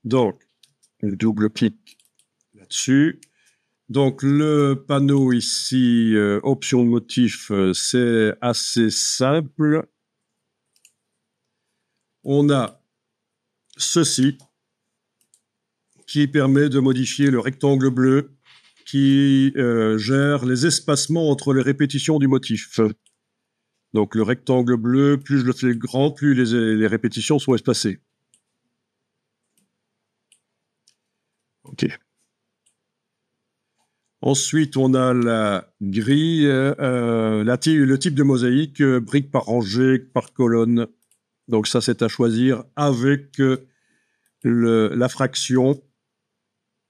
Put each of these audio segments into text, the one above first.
Donc, double clic là-dessus. Donc, le panneau ici, option de motif, c'est assez simple. On a ceci qui permet de modifier le rectangle bleu qui gère les espacements entre les répétitions du motif. Donc, le rectangle bleu, plus je le fais grand, plus les répétitions sont espacées. OK. Ensuite, on a la grille, le type de mosaïque, brique par rangée, par colonne. Donc ça, c'est à choisir avec la fraction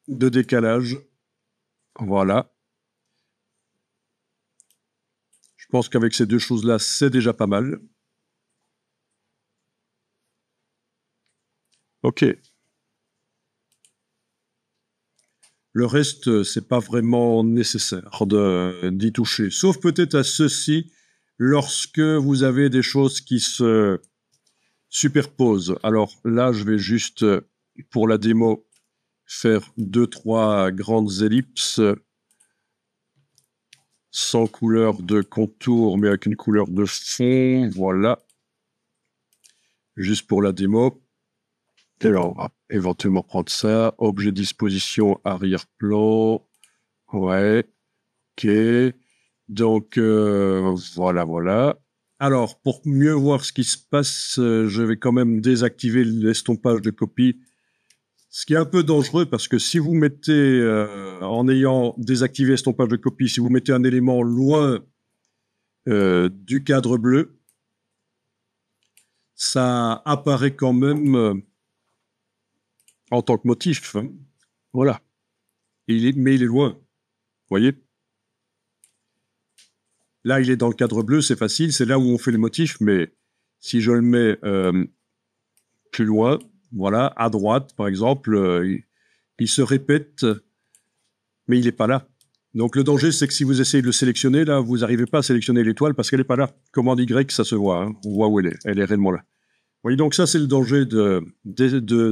de décalage. Voilà. Je pense qu'avec ces deux choses-là, c'est déjà pas mal. OK. Le reste, c'est pas vraiment nécessaire d'y toucher. Sauf peut-être à ceci, lorsque vous avez des choses qui se superposent. Alors là, je vais juste, pour la démo, faire 2-3 grandes ellipses sans couleur de contour, mais avec une couleur de fond. Voilà. Juste pour la démo. Alors, on va éventuellement prendre ça. Objet disposition arrière-plan. Ouais. OK. Donc, voilà. Alors, pour mieux voir ce qui se passe, je vais quand même désactiver l'estompage de copie. Ce qui est un peu dangereux parce que si vous mettez, en ayant désactivé l'estompage de copie, si vous mettez un élément loin du cadre bleu, ça apparaît quand même en tant que motif. Hein. Voilà. Mais il est loin. Vous voyez? Là, il est dans le cadre bleu, c'est facile, c'est là où on fait les motifs, mais si je le mets plus loin, voilà, à droite, par exemple, il se répète, mais il n'est pas là. Donc le danger, c'est que si vous essayez de le sélectionner, là, vous n'arrivez pas à sélectionner l'étoile parce qu'elle n'est pas là. Commande Y, ça se voit. Hein. On voit où elle est. Elle est réellement là. Vous voyez, donc ça, c'est le danger de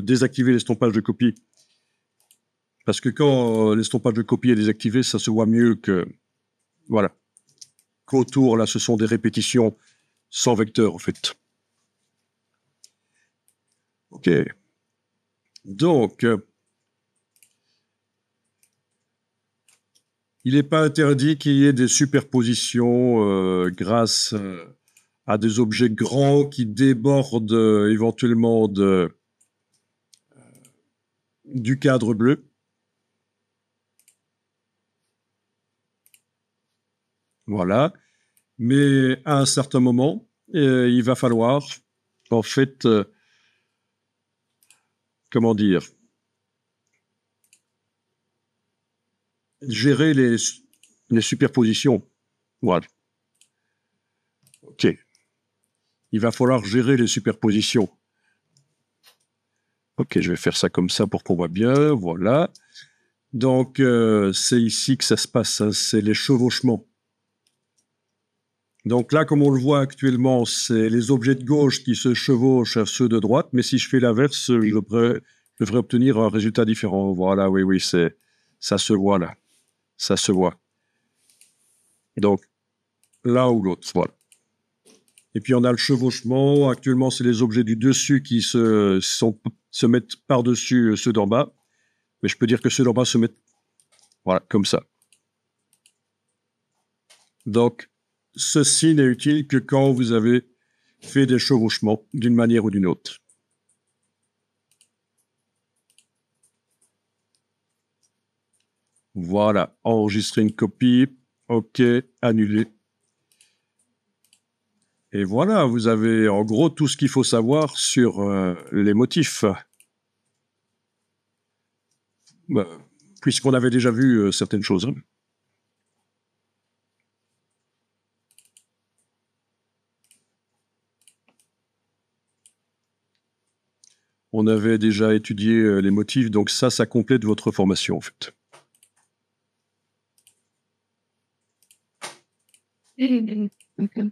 désactiver l'estompage de copie. Parce que quand l'estompage de copie est désactivé, ça se voit mieux que... Voilà. Qu'autour, là, ce sont des répétitions sans vecteur, en fait. OK. Donc, il n'est pas interdit qu'il y ait des superpositions grâce à des objets grands qui débordent éventuellement du cadre bleu. Voilà. Mais à un certain moment, il va falloir, en fait, comment dire, gérer les superpositions. Voilà. OK. Il va falloir gérer les superpositions. OK, je vais faire ça comme ça pour qu'on voit bien. Voilà. Donc, c'est ici que ça se passe. Hein, c'est les chevauchements. Donc là, comme on le voit actuellement, c'est les objets de gauche qui se chevauchent à ceux de droite. Mais si je fais l'inverse, je devrais obtenir un résultat différent. Voilà, oui, ça se voit là. Ça se voit. Donc, l'un ou l'autre, voilà. Et puis, on a le chevauchement. Actuellement, c'est les objets du dessus qui se mettent par-dessus ceux d'en bas. Mais je peux dire que ceux d'en bas se mettent, voilà, comme ça. Donc, ceci n'est utile que quand vous avez fait des chevauchements d'une manière ou d'une autre. Voilà, enregistrer une copie. OK, annuler. Et voilà, vous avez en gros tout ce qu'il faut savoir sur les motifs. Bah, puisqu'on avait déjà vu certaines choses. Hein. On avait déjà étudié les motifs, donc ça complète votre formation en fait. Okay.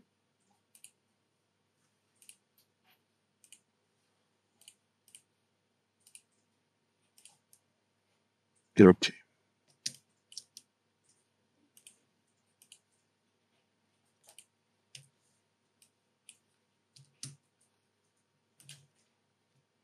Ok.